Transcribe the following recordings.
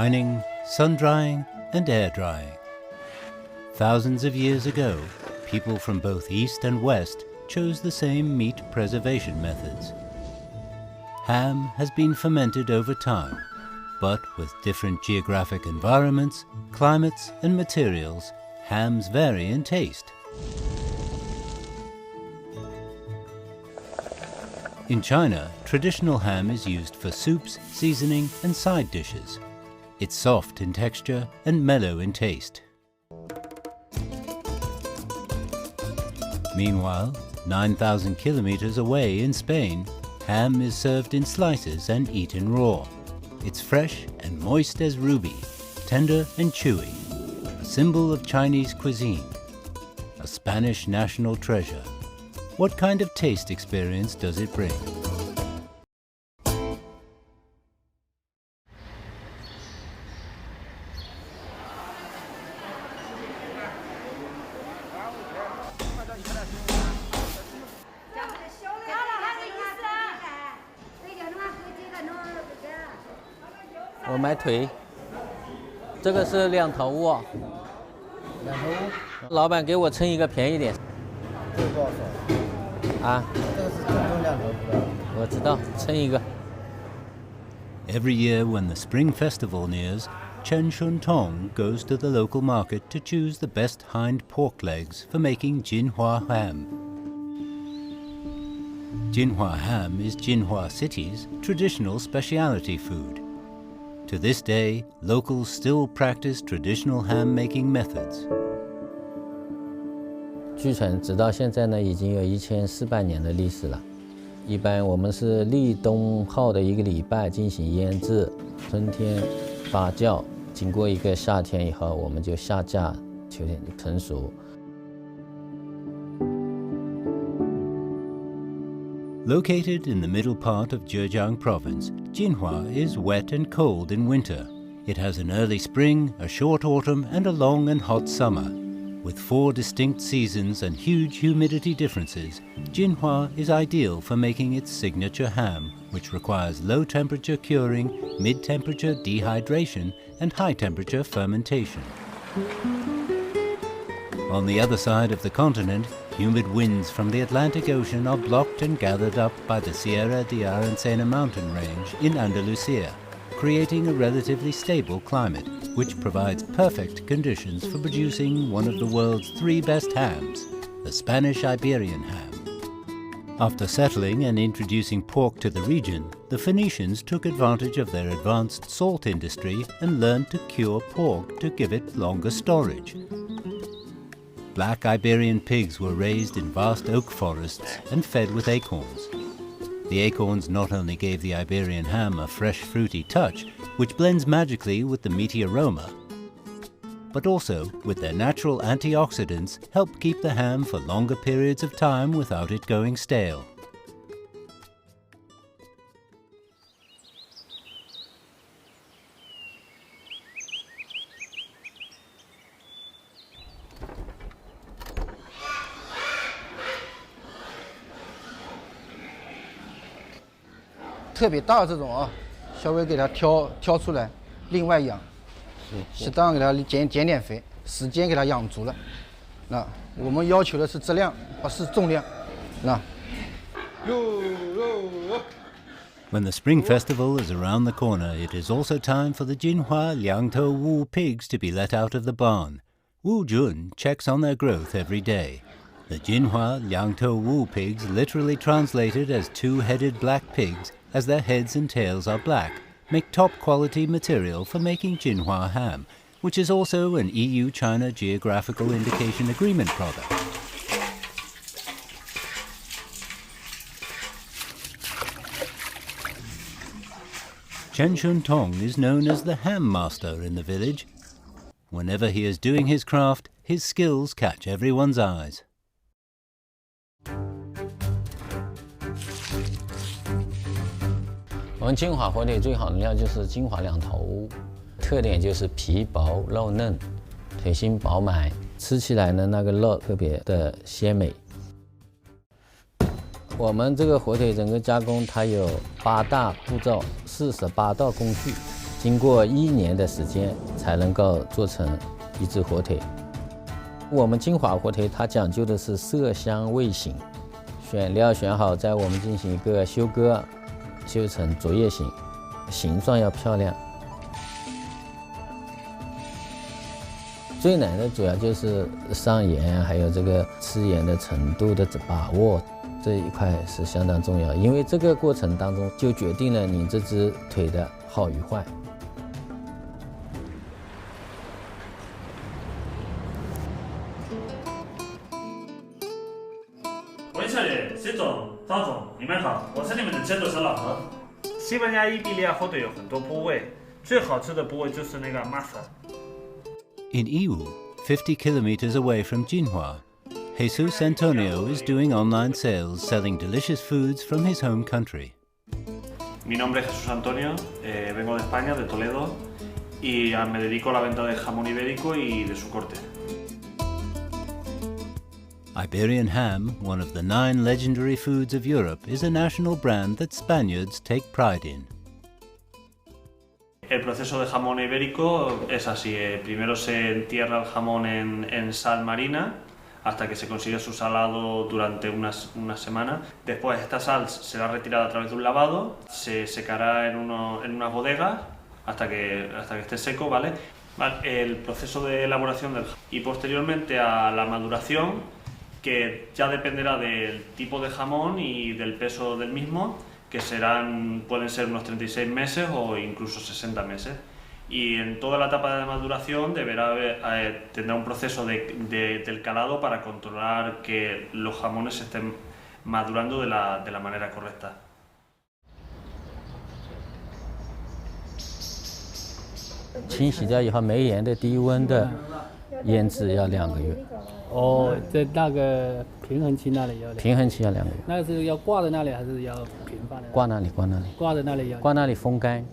brining, sun-drying, and air-drying. Thousands of years ago, people from both East and West chose the same meat preservation methods. Ham has been fermented over time, but with different geographic environments, climates, and materials, hams vary in taste. In China, traditional ham is used for soups, seasoning, and side dishes. It's soft in texture and mellow in taste. Meanwhile, 9,000 kilometers away in Spain, ham is served in slices and eaten raw. It's fresh and moist as ruby, tender and chewy, a symbol of Chinese cuisine, a Spanish national treasure. What kind of taste experience does it bring? I 买腿，这个是2头窝。2头窝。老板给我称一个便宜点。这个多少钱？啊？这个是正宗2头的。我知道，称一个。Every year when the Spring Festival nears, Chen Shun Tong goes to the local market to choose the best hind pork legs for making Jinhua ham. Jinhua ham is Jinhua City's traditional specialty food. To this day, locals still practice traditional ham-making methods. 据传，直到现在呢，已经有1400年的历史了。一般我们是立冬后的1个礼拜进行腌制，春天发酵，经过1个夏天以后，我们就下架，秋天就成熟。Located in the middle part of Zhejiang province, Jinhua is wet and cold in winter. It has an early spring, a short autumn, and a long and hot summer. With 4 distinct seasons and huge humidity differences, Jinhua is ideal for making its signature ham, which requires low-temperature curing, mid-temperature dehydration, and high-temperature fermentation. On the other side of the continent, humid winds from the Atlantic Ocean are blocked and gathered up by the Sierra de Arancena mountain range in Andalusia, creating a relatively stable climate, which provides perfect conditions for producing one of the world's 3 best hams, the Spanish Iberian ham. After settling and introducing pork to the region, the Phoenicians took advantage of their advanced salt industry and learned to cure pork to give it longer storage. Black Iberian pigs were raised in vast oak forests and fed with acorns. The acorns not only gave the Iberian ham a fresh, fruity touch, which blends magically with the meaty aroma, but also, with their natural antioxidants, help keep the ham for longer periods of time without it going stale. "特别大这种啊，稍微给它挑出来，另外养，适当给它减点肥，时间给它养足了。那我们要求的是质量，不是重量。那。When the Spring Festival is around the corner, it is also time for the Jinhua Liangtou Wu pigs to be let out of the barn. Wu Jun checks on their growth every day. The Jinhua Liangtou Wu pigs, literally translated as 2-headed black pigs, as their heads and tails are black, make top-quality material for making Jinhua ham, which is also an EU-China Geographical Indication Agreement product. Chen Shun Tong is known as the ham master in the village. Whenever he is doing his craft, his skills catch everyone's eyes. 我们金华火腿最好的料就是金华2头，特点就是皮薄肉嫩，腿心饱满，吃起来呢那个肉特别的鲜美。我们这个火腿整个加工它有8大步骤，48道工序，经过1年的时间才能够做成一只火腿。我们金华火腿它讲究的是色香味形，选料选好，在我们进行一个修割，修成竹叶形，形状要漂亮。最难的主要就是上盐，还有这个吃盐的程度的把握，这一块是相当重要，因为这个过程当中就决定了你这只腿的好与坏。维特里、习总、赵总，你们好，我是你们的牵头小老何。西班牙伊比利亚火腿有很多部位，最好吃的部位就是那个 masa。 In Iwu, 50 kilometers away from Jinhua, Jesus Antonio is doing online sales selling delicious foods from his home country. Mi nombre es Jesús Antonio, vengo de España, de Toledo, y me dedico a la venta de jamón ibérico y de su corte. Iberian ham, one of the 9 legendary foods of Europe, is a national brand that Spaniards take pride in. El proceso de jamón ibérico es así, primero se entierra el jamón en sal marina hasta que se consigue su salado durante una semana. Después esta sal será retirada a través de un lavado, se secará en unas bodegas hasta que esté seco, ¿vale? El proceso de elaboración del jamón y posteriormente a la maduración, que ya dependerá del tipo de jamón y del peso del mismo, que pueden ser unos 36 meses o incluso 60 meses. Y en toda la etapa de maduración tendrá un proceso del calado para controlar que los jamones estén madurando de la manera correcta. 清洗掉以后没盐的低温的腌制要2个月。哦，在那个平衡期那里要平衡期要2个月。那个是要挂在那里还是要平放的？挂那里，挂那里。挂在那里要。挂那里风干。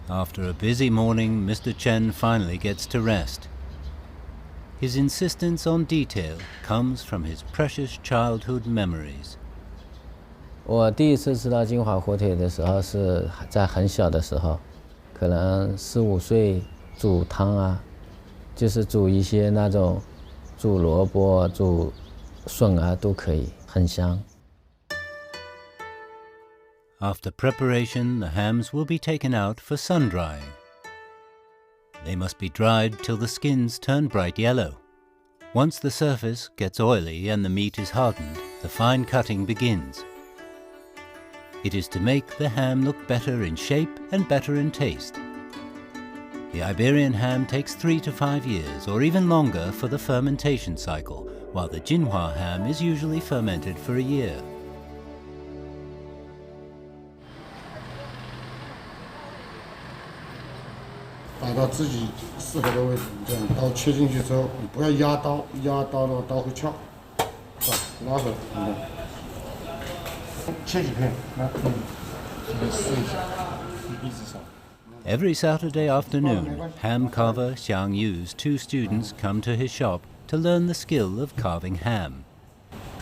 After a busy morning, Mr. Chen finally gets to rest. His insistence on detail comes from his precious childhood memories. 我第一次吃到金华火腿的时候是在很小的时候，可能4、5岁，煮汤啊，就是煮一些那种煮萝卜、煮笋啊都可以，很香。After preparation, the hams will be taken out for sun drying. They must be dried till the skins turn bright yellow. Once the surface gets oily and the meat is hardened, the fine cutting begins. It is to make the ham look better in shape and better in taste. The Iberian ham takes 3 to 5 years or even longer for the fermentation cycle, while the Jinhua ham is usually fermented for a year. 摆到自己适合的位置，这样刀切进去之后，你不要压刀，压刀的话刀会翘。拉回来，切几片，来，你试一下，一只手。 Every Saturday afternoon, ham carver Xiang Yu's 2 students come to his shop to learn the skill of carving ham.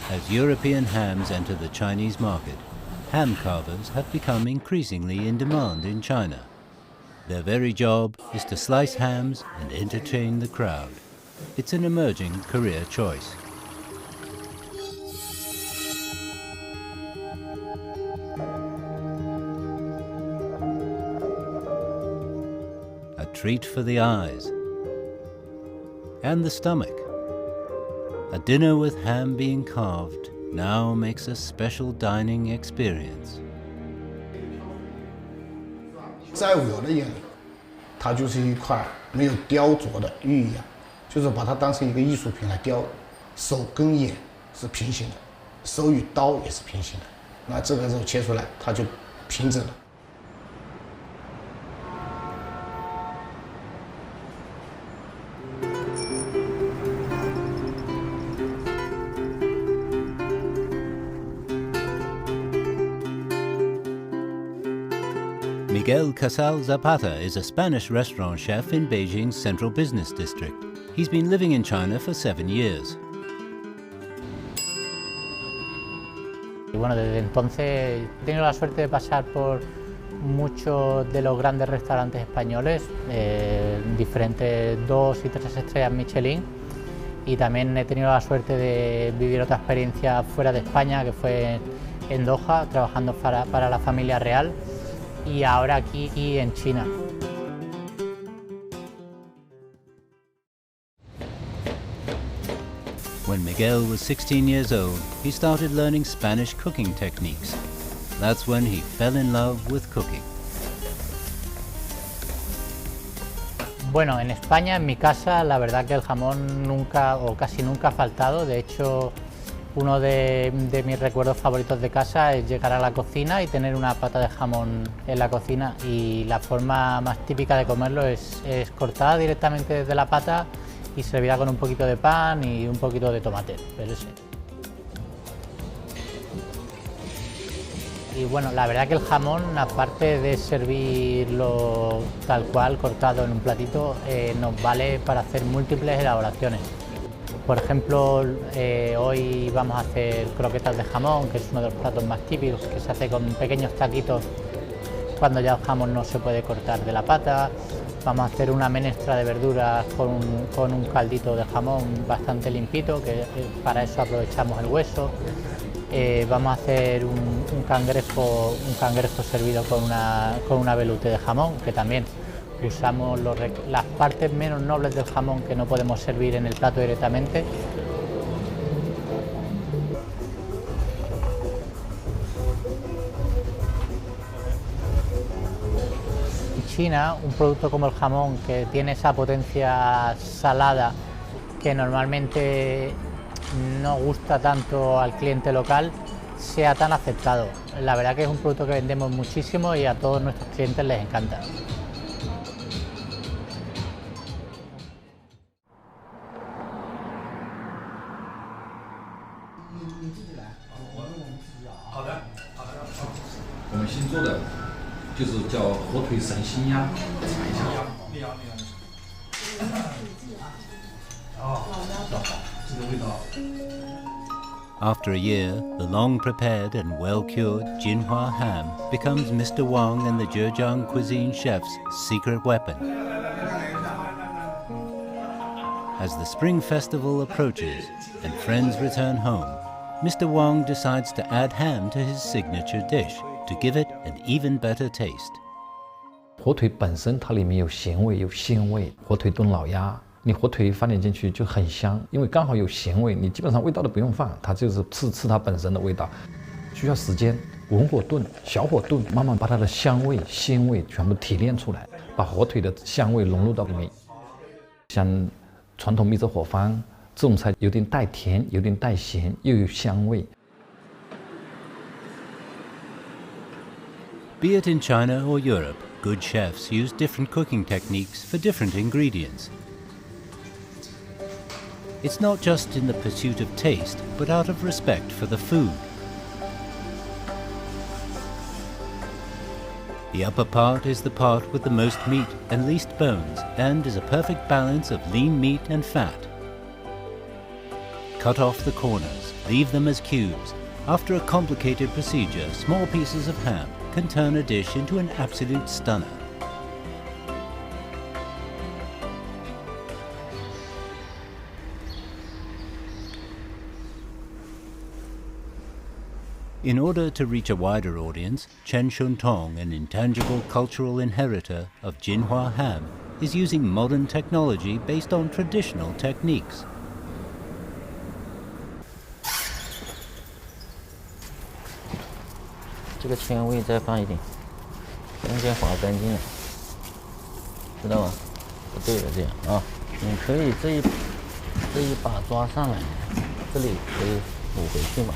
As European hams enter the Chinese market, ham carvers have become increasingly in demand in China. Their very job is to slice hams and entertain the crowd. It's an emerging career choice. A treat for the eyes and the stomach. A dinner with ham being carved now makes a special dining experience. 在我的眼里，它就是一块没有雕琢的玉呀，就是把它当成一个艺术品来雕。手跟眼是平行的，手与刀也是平行的。那这个肉切出来，它就平整了。 Miguel Casal Zapata is a Spanish restaurant chef in Beijing's central business district. He's been living in China for 7 years. Y bueno, desde entonces he tenido la suerte de pasar por muchos de los grandes restaurantes españoles, diferentes 2 y 3 estrellas Michelin, y también he tenido la suerte de vivir otra experiencia fuera de España, que fue en Doha, trabajando para la familia real, y ahora aquí en China. When Miguel was 16 years old, he started learning Spanish cooking techniques. That's when he fell in love with cooking. Bueno, en España, en mi casa, la verdad que el jamón nunca o casi nunca ha faltado. De hecho, uno de mis recuerdos favoritos de casa es llegar a la cocina y tener una pata de jamón en la cocina. Y la forma más típica de comerlo es cortada directamente desde la pata y servida con un poquito de pan y un poquito de tomate. Pero sí. Y bueno, la verdad que el jamón, aparte de servirlo tal cual, cortado en un platito, nos vale para hacer múltiples elaboraciones. Por ejemplo, hoy vamos a hacer croquetas de jamón, que es uno de los platos más típicos, que se hace con pequeños taquitos cuando ya el jamón no se puede cortar de la pata. Vamos a hacer una menestra de verduras con un caldito de jamón bastante limpito, que para eso aprovechamos el hueso. Vamos a hacer un cangrejo servido con una velute de jamón, que también usamos las partes menos nobles del jamón que no podemos servir en el plato directamente. En China, un producto como el jamón, que tiene esa potencia salada que normalmente no gusta tanto al cliente local, sea tan aceptado. La verdad que es un producto que vendemos muchísimo y a todos nuestros clientes les encanta. After a year, the long-prepared and well-cured Jinhua ham becomes Mr. Wang and the Zhejiang cuisine chef's secret weapon. As the Spring Festival approaches and friends return home, Mr. Wang decides to add ham to his signature dish to give it an even better taste. 火腿本身它里面有咸味有鲜味，火腿炖老鸭，你火腿放点进去就很香，因为刚好有咸味，你基本上味道都不用放，它就是吃它本身的味道。需要时间，文火炖，小火炖，慢慢把它的香味、鲜味全部提炼出来，把火腿的香味融入到里面。像传统蜜汁火方这种菜，有点带甜，有点带咸，又有香味。 Be it in China or Europe, good chefs use different cooking techniques for different ingredients. It's not just in the pursuit of taste, but out of respect for the food. The upper part is the part with the most meat and least bones, and is a perfect balance of lean meat and fat. Cut off the corners, leave them as cubes. After a complicated procedure, small pieces of ham can turn a dish into an absolute stunner. In order to reach a wider audience, Chen Shuntong, an intangible cultural inheritor of Jinhua ham, is using modern technology based on traditional techniques. 这个纤维再放一点，中间划干净了，知道吗？不对了，这样啊，你可以这一把抓上来，这里可以补回去嘛。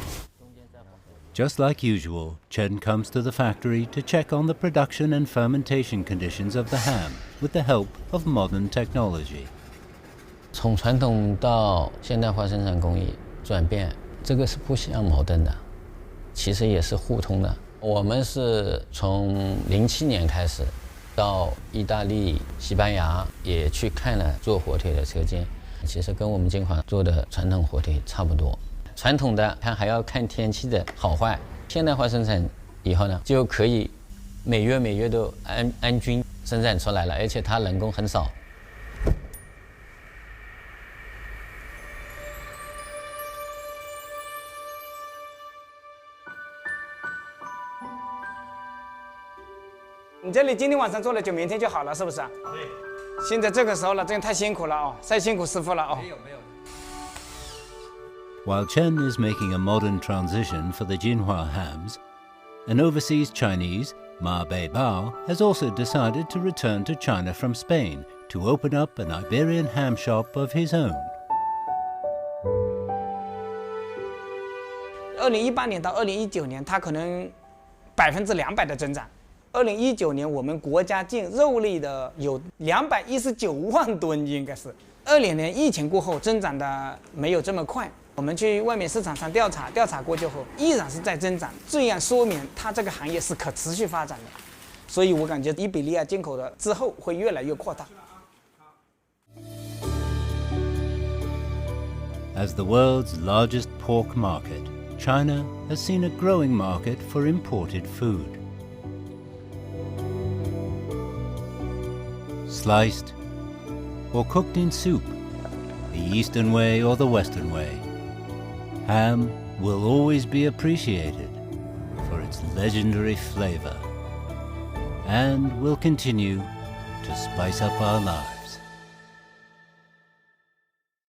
Just like usual, Chen comes to the factory to check on the production and fermentation conditions of the ham with the help of modern technology. 从传统到现代化生产工艺转变，这个是不相矛盾的，其实也是互通的。我们是从07年开始，到意大利、西班牙也去看了做火腿的车间，其实跟我们金华做的传统火腿差不多。 传统的它还要看天气的好坏，现代化生产以后呢，就可以每月都安均生产出来了，而且它人工很少。你这里今天晚上做了，就明天就好了，是不是？对。现在这个时候了，真的太辛苦了哦，太辛苦师傅了哦。没有。While Chen is making a modern transition for the Jinhua hams, an overseas Chinese, Ma Beibao, has also decided to return to China from Spain to open up an Iberian ham shop of his own. 2018年到2019年，它可能200%的增长。2019年我们国家进肉类的有219万吨，应该是。20年疫情过后增长的没有这么快。我们去外面市场上调查过之后，依然是在增长，这样说明它这个行业是可持续发展的。所以我感觉伊比利亚进口的之后会越来越扩大。As the world's largest pork market, China has seen a growing market for imported food. Sliced or cooked in soup, the Eastern way or the Western way, ham will always be appreciated for its legendary flavor and will continue to spice up our lives.